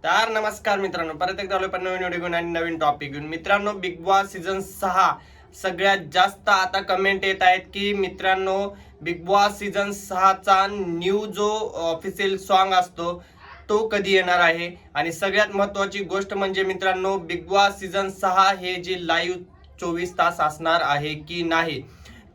तर नमस्कार मित्रांनो, परत एकदा आलोय पण नवीन व्हिडिओ घेऊन आणि नवीन टॉपिक घेऊन. मित्रांनो, बिग बॉस सीझन 6 सगळ्यात जास्त आता कमेंट येत आहेत की मित्रांनो, बिग बॉस सीझन 6 चा न्यू जो ऑफिशियल सॉन्ग असतो तो कधी येणार आहे. आणि सगळ्यात महत्त्वाची गोष्ट म्हणजे मित्रांनो, बिग बॉस सीझन 6 हे जे लाईव्ह 24 तास असणार आहे की नाही.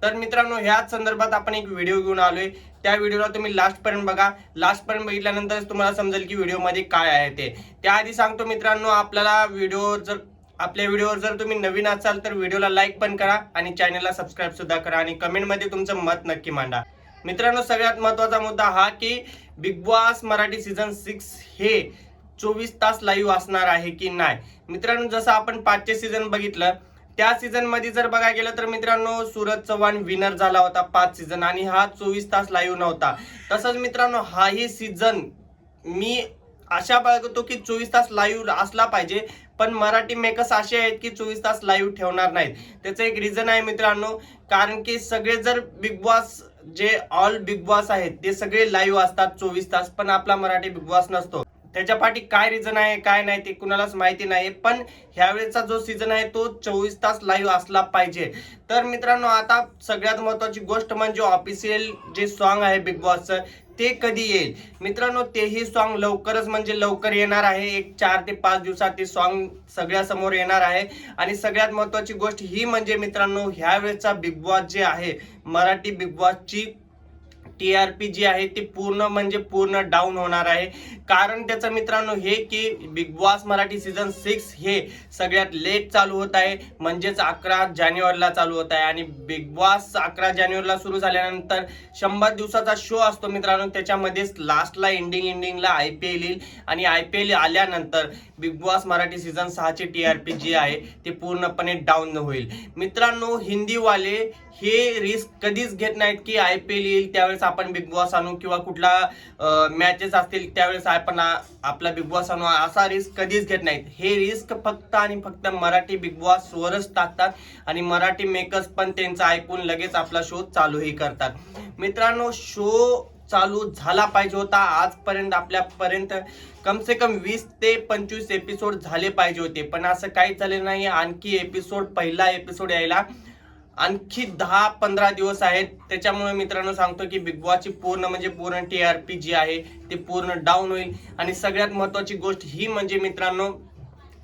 तर मित्रांनो, ह्याच संदर्भात आपण एक व्हिडिओ घेऊन आलोय. त्या व्हिडिओला तुम्ही लास्ट पर्यंत बघा. लास्ट पर्यंत बघितल्यानंतरच तुम्हाला समजेल की व्हिडिओमध्ये काय आहे ते. त्याआधी सांगतो मित्रांनो, आपल्या व्हिडिओवर जर तुम्ही नवीन असाल तर व्हिडिओला लाईक पण करा आणि चॅनलला सबस्क्राईब सुद्धा करा आणि कमेंटमध्ये तुमचं मत नक्की मांडा. मित्रांनो, सगळ्यात महत्त्वाचा मुद्दा हा की बिग बॉस मराठी सीझन 6 हे 24 तास लाईव्ह असणार आहे की नाही. मित्रांनो, जसं आपण 5चे सीझन बघितलं, त्या सीझन मध्ये जर बघायला गेलं तर मित्रांनो, सूरज चव्हाण विनर झाला होता 5 सीझन आणि हा 24 तास लाईव्ह नव्हता. तसंच मित्रांनो, हाही सीझन मी अशा बघतो की 24 तास लाईव्ह असला पाहिजे, पण मराठी मेकर्स असे आहेत की 24 तास लाईव्ह ठेवणार नाहीत. त्याचं एक रिझन आहे मित्रांनो, कारण की सगळे जर बिग बॉस जे ऑल बिग बॉस आहेत ते सगळे लाईव्ह असतात 24 तास, पण आपला मराठी बिग बॉस नसतो. त्याच्या पाठी काय रिझन आहे काय नाही ते कुणालाच माहिती नाही, पण ह्यावेळेचा जो सीझन आहे तो 24 तास लाईव्ह असला पाहिजे. तर मित्रांनो, आता सगळ्यात महत्त्वाची गोष्ट म्हणजे ऑफिशियल जे सॉन्ग आहे बिग बॉसचं ते कधी येईल. मित्रांनो, तेही सॉन्ग लवकरच म्हणजे लवकर येणार आहे. एक 4 ते 5 दिवसात ते सॉन्ग सगळ्यासमोर येणार आहे. आणि सगळ्यात महत्त्वाची गोष्ट ही म्हणजे मित्रांनो, ह्यावेळेचा बिग बॉस जे आहे, मराठी बिग बॉसची TRP जी आहे ती पूर्ण म्हणजे पूर्ण डाऊन होणार आहे. कारण त्याचं मित्रांनो हे की बिग बॉस मराठी सीझन 6 हे सगळ्यात लेट चालू होत आहे, म्हणजेच 11 जानेवारीला चालू होत आहे. आणि बिग बॉस 11 जानेवारीला सुरू झाल्यानंतर 100 दिवसाचा शो असतो मित्रांनो. त्याच्यामध्येच लास्टला एंडिंगला IPL येईल आणि IPL आल्यानंतर बिग बॉस मराठी सीझन 6 ची TRP जी आहे ते पूर्णपणे डाऊन होईल. मित्रांनो, हिंदीवाले हे रिस्क कधीच घेत नाहीत की IPL येईल त्यावेळेस आपण बिग बॉस आणू किंवा कुठला मॅचेस असतील त्यावेळेस आपण आपला बिग बॉस आणू, असा रिस्क कधीच घेत नाहीत. हे रिस्क फक्त आणि फक्त मराठी बिग बॉस वरच टाकतात आणि मराठी मेकर्स पण त्यांचं ऐकून लगेच आपला शो चालूही करतात. मित्रांनो, शो चालू झाला पाहिजे होता आजपर्यंत. आपल्यापर्यंत कम से कम 20 ते 25 एपिसोड झाले पाहिजे होते, पण असं काहीच झालं नाही. आणखी पहिला एपिसोड यायला आणखी 10-15 दिवस आहेत. त्याच्यामुळे मित्रांनो सांगतो की बिग बॉसची पूर्ण म्हणजे पूर्ण TRP जी आहे ते पूर्ण डाऊन होईल. आणि सगळ्यात महत्त्वाची गोष्ट ही म्हणजे मित्रांनो,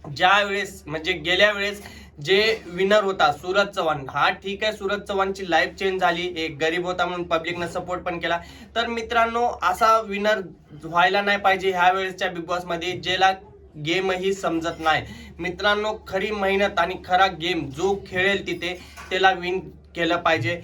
ज्या वेळेस म्हणजे गेल्या वेळेस जे विनर होता सूरज चव्हाण, हा ठीक आहे, सूरज चव्हाणची लाईफ चेंज झाली, एक गरीब होता म्हणून पब्लिकने सपोर्ट पण केला. तर मित्रांनो, असा विनर व्हायला नाही पाहिजे ह्या वेळेसच्या बिग बॉस मध्ये, ज्याला गेमही समजत नाही. मित्रांनो, खरी मेहनत आणि खरा गेम जो खेळेल तिथे त्याला विन केलं पाहिजे.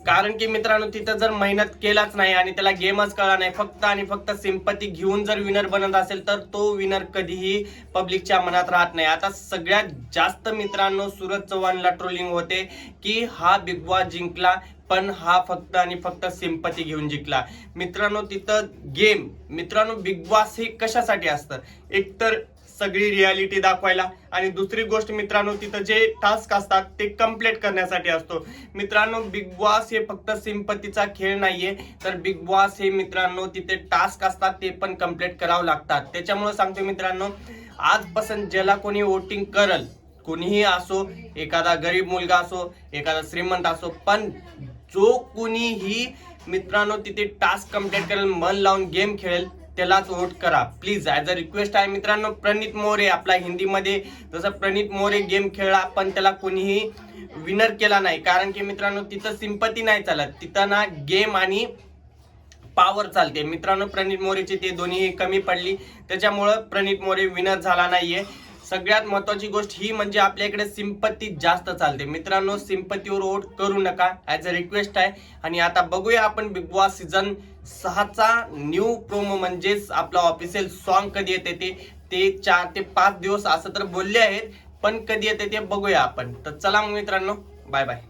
कारण की मित्रांनो, तिथं जर मेहनत केलाच नाही आणि त्याला गेमच कळला नाही, फक्त आणि फक्त सिंपती घेऊन जर विनर बनत असेल तर तो विनर कधीही पब्लिकच्या मनात राहत नाही. आता सगळ्यात जास्त मित्रांनो सूरज चव्हाणला ट्रोलिंग होते की हा बिग बॉस जिंकला, पण हा फक्त आणि फक्त सिंपती घेऊन जिंकला. मित्रांनो, तिथं गेम, मित्रांनो बिग बॉस हे कशासाठी असतं, एकतर सगळी रियालिटी दाखवायला, आणि दुसरी गोष्ट मित्रांनो तिथं जे टास्क असतात ते कम्प्लीट करण्यासाठी असतो. मित्रांनो, बिग बॉस हे फक्त सिंपतीचा खेळ नाहीये, तर बिग बॉस हे मित्रांनो तिथे टास्क असतात ते पण कम्प्लीट करावं लागतात. त्याच्यामुळे सांगतो मित्रांनो, आजपासून ज्याला कोणी वोटिंग करल, कोणीही असो, एखादा गरीब मुलगा असो, एखादा श्रीमंत असो, पण जो कोणीही मित्रांनो तिथे टास्क कम्प्लीट करेल, मन लावून गेम खेळेल, त्यालाच वोट करा प्लीज. ॲज अ रिक्वेस्ट आहे मित्रांनो. प्रणित मोरे, आपला हिंदीमध्ये जसं प्रणित मोरे गेम खेळला पण त्याला कोणीही विनर केला नाही, कारण की मित्रांनो तिथं सिंपती नाही चालत, तिथं ना गेम आणि पॉवर चालते. मित्रांनो, प्रणित मोरेची ते दोन्ही कमी पडली, त्याच्यामुळं प्रणित मोरे विनर झाला नाहीये. सगळ्यात महत्त्वाची गोष्ट ही म्हणजे आपल्या इकडे सिंपती जास्त चालते. मित्रांनो, सिंपतीवर वोट करू नका, ॲज अ रिक्वेस्ट आहे. आणि आता बघूया आपण बिग बॉस सीझन 6चा न्यू प्रोमो म्हणजेच आपला ऑफिशियल सॉन्ग कधी येते ते 4 ते 5 दिवस असं तर बोलले आहेत, पण कधी येते ते बघूया आपण. तर चला मग मित्रांनो, बाय बाय.